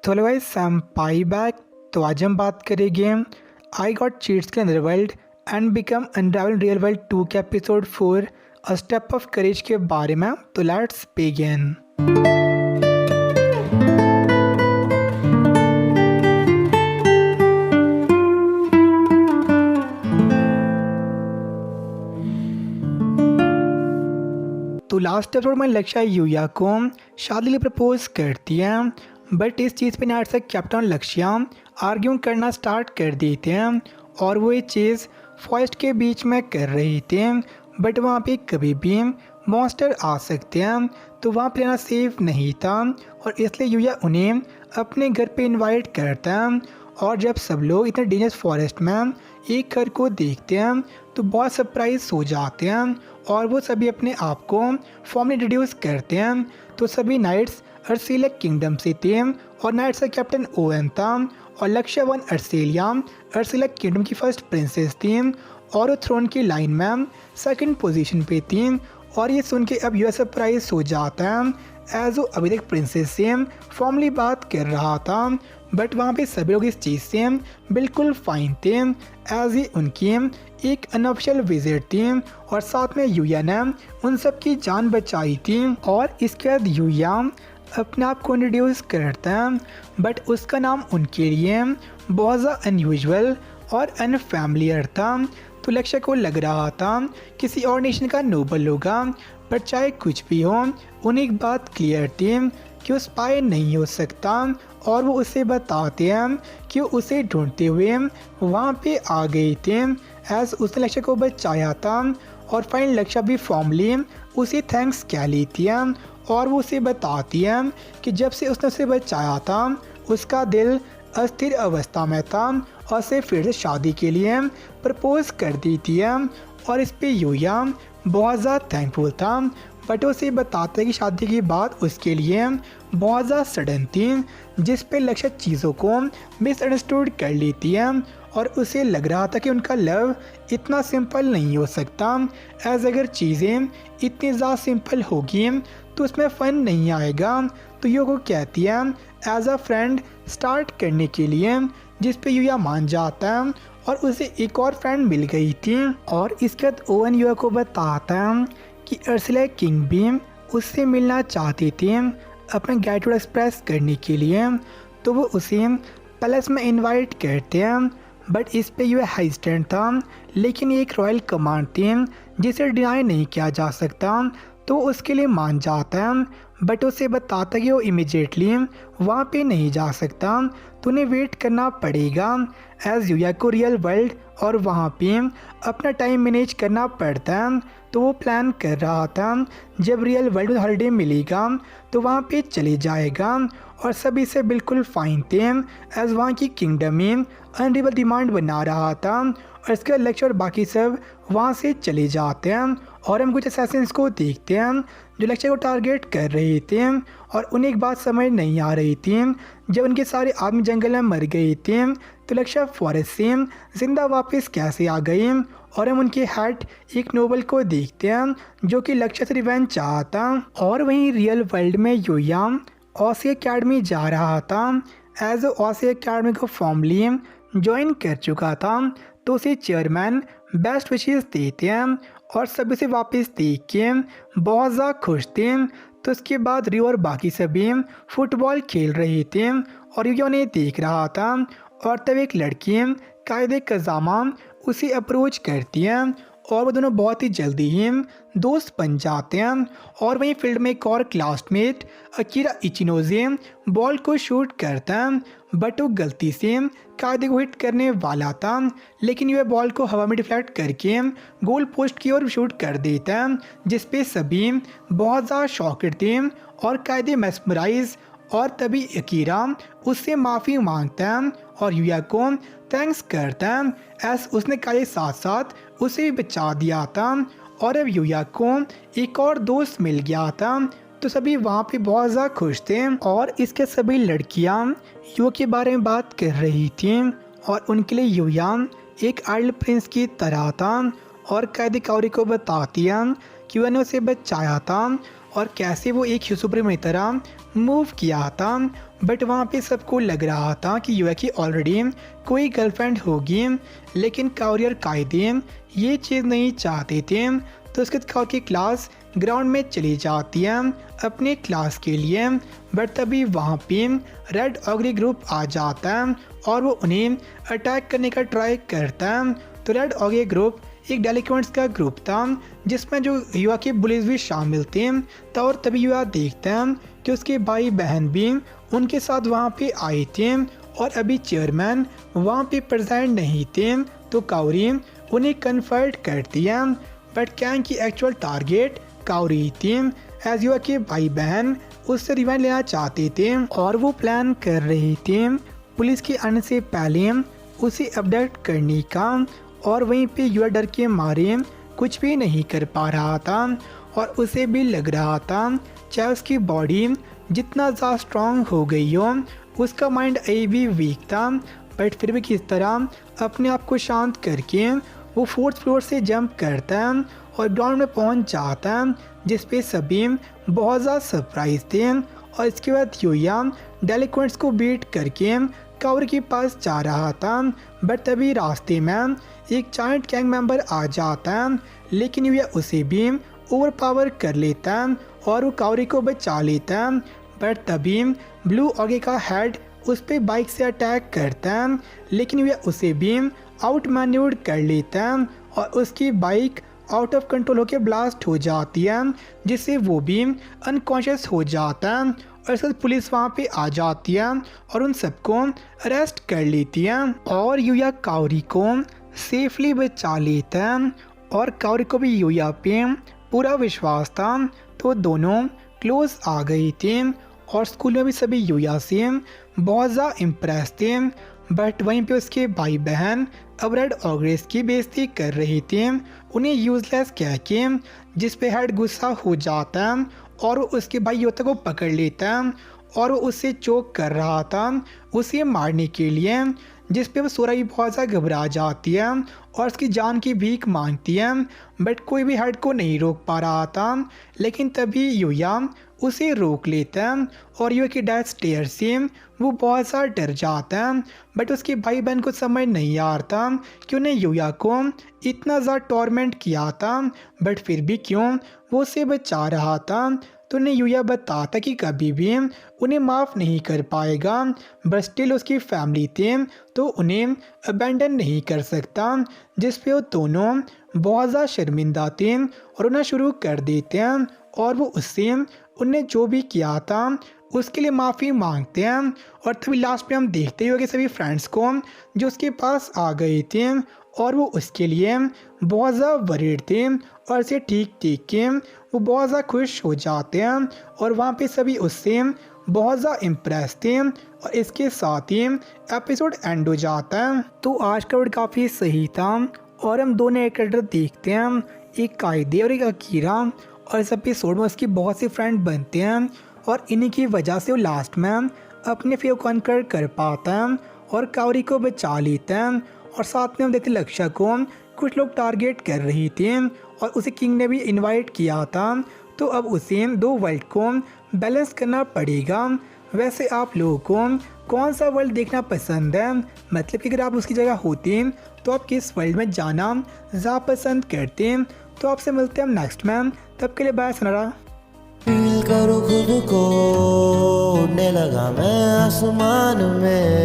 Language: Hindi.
तो hello guys, I am pi back. तो आज हम बात करेंगे आई गॉट चीट्स के अंदर world and become unravel real world 2 के episode 4 a step of courage के बारे में। तो लेट्स बिगिन। तो लास्ट एपिसोड में लक्ष्य यूया को शादी के लिए प्रपोज करती है, बट इस चीज़ पे नाट से कैप्टन लक्ष्य आर्ग्यू करना स्टार्ट कर देते हैं और वो ये चीज़ फॉरेस्ट के बीच में कर रही थे। बट वहाँ पे कभी भी मॉन्स्टर आ सकते हैं, तो वहाँ पे रहना सेफ नहीं था और इसलिए यूया उन्हें अपने घर पे इनवाइट करता है। और जब सब लोग इतने डेंजरस फॉरेस्ट में एक घर को देखते हैं तो बहुत सरप्राइज हो जाते हैं और वो सभी अपने आप को फॉर्मली इंट्रोड्यूस करते हैं। तो सभी नाइट्स अर्सेलिया किंगडम से थे और नाइट्स का कैप्टन ओवन था और लक्ष्य वन अर्सेलिया किंगडम की फर्स्ट प्रिंसेस थी और वो थ्रोन की लाइन में सेकंड पोजीशन पे थी। और ये सुन के अब यूएस सरप्राइज हो जाता है एज वो अभी तक प्रिंसेस से फॉर्मली बात कर रहा था, बट वहाँ पे सभी लोग इस चीज़ से बिल्कुल फाइन थे एज ही उनकी एक अनऑफिशियल विजिट थी और साथ में यूया ने उन सब की जान बचाई थी। और इसके बाद यूया अपने आप को इंट्रोड्यूस करता है, बट उसका नाम उनके लिए बहुत ज़्यादा अनयूजुअल और अनफैमिलियर था। तो लक्ष्य को लग रहा था किसी और नेशन का नोबल होगा, पर चाहे कुछ भी हो उन्हें एक बात क्लियर थी कि वो स्पाई नहीं हो सकता और वो उसे बताते हैं कि वो उसे ढूंढते हुए वहाँ पे आ गए थे एज उसने लक्ष्य को बचाया था। और फाइनल लक्ष्य भी फॉर्मली उसे थैंक्स कह लेती है और वो उसे बताती है कि जब से उसने उसे बचाया था उसका दिल अस्थिर अवस्था में था और उसे फिर से शादी के लिए प्रपोज कर देती है। और इस पे यूया बहुत ज़्यादा थैंकफुल था, बट उसे बताता है कि शादी की बात उसके लिए बहुत ज़्यादा सडन थी, जिस पे लक्ष्य चीज़ों को मिसअंडरस्टूड कर लेती है और उसे लग रहा था कि उनका लव इतना सिंपल नहीं हो सकता एज अगर चीज़ें इतनी ज़्यादा सिंपल होगी तो उसमें फ़न नहीं आएगा। तो यूया को कहती है एज अ फ्रेंड स्टार्ट करने के लिए, जिस पे यूया मान जाता है और उसे एक और फ्रेंड मिल गई थी। और इसके बाद ओवन यूया को बताता है कि अर्सेलिया किंग भी उससे मिलना चाहती थी अपने ग्रैटिट्यूड एक्सप्रेस करने के लिए, तो वो उसे पैलेस में इनवाइट करते हैं। बट इस पे यूया हेजिटेंट था, लेकिन ये एक रॉयल कमांड थी जिसे डिनाई नहीं किया जा सकता, तो उसके लिए मान जाता है। बट उसे बताता है कि वो इमिजिएटली वहाँ पे नहीं जा सकता, तो उन्हें वेट करना पड़ेगा एज यूया को रियल वर्ल्ड और वहाँ पे अपना टाइम मैनेज करना पड़ता है। तो वो प्लान कर रहा था जब रियल वर्ल्ड हॉलीडे मिलेगा तो वहाँ पे चले जाएगा और सभी से बिल्कुल फाइन थे एज वहाँ की किंगडम में अनरिबल डिमांड बना रहा था। और इसके लक्ष्य और बाकी सब वहाँ से चले जाते हैं और हम कुछ असैसिन्स को देखते हैं जो लक्ष्य को टारगेट कर रहे थे और उन्हें एक बात समझ नहीं आ रही थी। जब उनके सारे आदमी जंगल में मर गए थे तो लक्ष्य फॉरेस्ट से जिंदा वापस कैसे आ गए। और हम उनके हेड एक नोबल को देखते हैं जो कि लक्ष्य से रिवेंज चाहता। और वहीं रियल वर्ल्ड में यूया ऑसी अकेडमी जा रहा था एज ऑसी अकेडमी को फॉर्मली ज्वाइन कर चुका था, तो उसे चेयरमैन बेस्ट विशेस देते हैं और सभी से वापस देख के बहुत ज़्यादा खुश थे। तो उसके बाद रियो और बाकी सभी फुटबॉल खेल रहे थे और यूया उन्हें देख रहा था और तब एक लड़की कायदे कजामा उसे अप्रोच करती है और वो दोनों बहुत ही जल्दी ही दोस्त बन जाते हैं। और वहीं फील्ड में एक और क्लासमेट अकीरा इचिनोजे बॉल को शूट करता है, बट वो गलती से कायदे को हिट करने वाला था, लेकिन वह बॉल को हवा में डिफ्लेक्ट करके गोल पोस्ट की ओर शूट कर देता है, जिस पे सभी बहुत ज़्यादा शॉक्ड थे और कायदे मेस्मराइज। और तभी अकीरा उससे माफ़ी मांगता है और यूया को थैंक्स करता है एस उसने कायदे साथ साथ उसे भी बचा दिया था। और अब यूया को एक और दोस्त मिल गया था, तो सभी वहाँ पे बहुत ज़्यादा खुश थे और इसके सभी लड़कियाँ यूया के बारे में बात कर रही थी और उनके लिए यूया एक आइडल प्रिंस की तरह था। और कैदी काउरी को बताती है कि यूया ने उसे बचाया था और कैसे वो एक सुप्रीम की तरह मूव किया था। बट वहाँ पे सबको लग रहा था कि युया की ऑलरेडी कोई गर्लफ्रेंड होगी, लेकिन काओरी और कायदे ये चीज़ नहीं चाहते थे। तो उसके बाद काओरी की क्लास ग्राउंड में चली जाती है अपने क्लास के लिए। बट तभी वहाँ पे रेड ऑगरी ग्रुप आ जाता है और वो उन्हें अटैक करने का ट्राई करता है। तो रेड ऑगरी ग्रुप एक डेलिक्वेंट्स का ग्रुप था जिसमें जो युवा के बुलिस भी शामिल थे। तो और तभी युवा देखता है कि उसके भाई बहन भी उनके साथ वहाँ पे आए थे और अभी चेयरमैन वहाँ पे प्रेजेंट नहीं थे। तो काओरी उन्हें कन्फर्ट करती है। बट कैंग की एक्चुअल टारगेट काओरी थी, एज युवा के भाई बहन उससे रिवेंज लेना चाहते थे और वो प्लान कर रहे थे पुलिस के आने से पहले उसे अपडेट करने का। और वहीं पे युवा डर के मारे कुछ भी नहीं कर पा रहा था और उसे भी लग रहा था चाहे उसकी बॉडी जितना ज़्यादा स्ट्रांग हो गई हो, उसका माइंड अभी भी वीक था। बट फिर भी किस तरह अपने आप को शांत करके वो फोर्थ फ्लोर से जंप करता है और ग्राउंड में पहुंच जाता है, जिस पे सभी बहुत ज़्यादा सरप्राइज थे। और इसके बाद युया डेलिक्वेंट्स को बीट करके काओरी के पास जा रहा था। बट तभी रास्ते में एक जायंट गैंग मेंबर आ जाता है, लेकिन युया उसे भी ओवर पावर कर लेता है और वो काओरी को बचा लेता है। बट तभी ब्लू ऑगे का हेड उस पर बाइक से अटैक करता है, लेकिन युया उसे भी आउट मैन्यूवर कर लेता है और उसकी बाइक आउट ऑफ कंट्रोल होकर ब्लास्ट हो जाती है, जिससे वो भी अनकॉन्शियस हो जाता है। और इसके बाद पुलिस वहाँ पे आ जाती है और उन सबको अरेस्ट कर लेती है और युया काओरी को सेफली बचा लेता है। और काओरी को भी युया पे पूरा विश्वास था, तो दोनों क्लोज आ गए थे और स्कूल में भी सभी युया से बहुत ज़्यादा इम्प्रेस थे। बट वहीं पे उसके भाई बहन अब रेड ऑगरेस की बेइज्जती कर रहे थे, उन्हें यूजलेस कह के, जिस पे हेड गुस्सा हो जाता है और वो उसके भाई योता को पकड़ लेता है और वो उससे चोक कर रहा था उसे मारने के लिए, जिस पे वो सोरा भी बहुत ज़्यादा घबरा जाती है और उसकी जान की भीख मांगती है। बट कोई भी हेड को नहीं रोक पा रहा था, लेकिन तभी युया उसे रोक लेता है और युया की डेथ स्टेयर से वो बहुत सा डर जाता है। बट उसके भाई बहन को समझ नहीं आ रहा था कि उन्हें युया को इतना ज़्यादा टॉर्मेंट किया था, बट फिर भी क्यों वो उसे बचा रहा था। तो उन्हें युया बताता कि कभी भी उन्हें माफ़ नहीं कर पाएगा, बट स्टिल उसकी फैमिली थे तो उन्हें अबेंडन नहीं कर सकता, जिस पे वो दोनों बहुत ज़्यादा शर्मिंदा थे और उन्हें शुरू कर देते हैं और वो उससे उनने जो भी किया था उसके लिए माफ़ी मांगते हैं। और तभी लास्ट में हम देखते ही होंगे सभी फ्रेंड्स को जो उसके पास आ गए थे और वो उसके लिए बहुत ज़्यादा वरीड थे और इसे ठीक देख के वो बहुत ज़्यादा खुश हो जाते हैं और वहाँ पे सभी उससे बहुत ज़्यादा इम्प्रेस थे। और इसके साथ ही एपिसोड एंड हो जाता है। तो आज का वर्ड काफ़ी सही था और हम दो नए कैरेक्टर देखते हैं, एक कायदे और एक अकीरा। और इस एपिसोड में उसकी बहुत सी फ्रेंड बनते हैं और इन्हीं की वजह से वो लास्ट में अपने फेव कॉन्कर कर पाता है और काओरी को बचा लेता है। और साथ में हम देखते लक्ष्य को कुछ लोग टारगेट कर रही थे और उसे किंग ने भी इनवाइट किया था, तो अब उसे दो वर्ल्ड को बैलेंस करना पड़ेगा। वैसे आप लोगों को कौन सा वर्ल्ड देखना पसंद है, मतलब कि अगर आप उसकी जगह होते तो आप किस वर्ल्ड में जाना ज़्यादा पसंद करते। तो आपसे मिलते हैं हम नेक्स्ट में, तब के लिए बाय सनारा। फील करो खुद को, उड़ने लगा मैं आसमान में।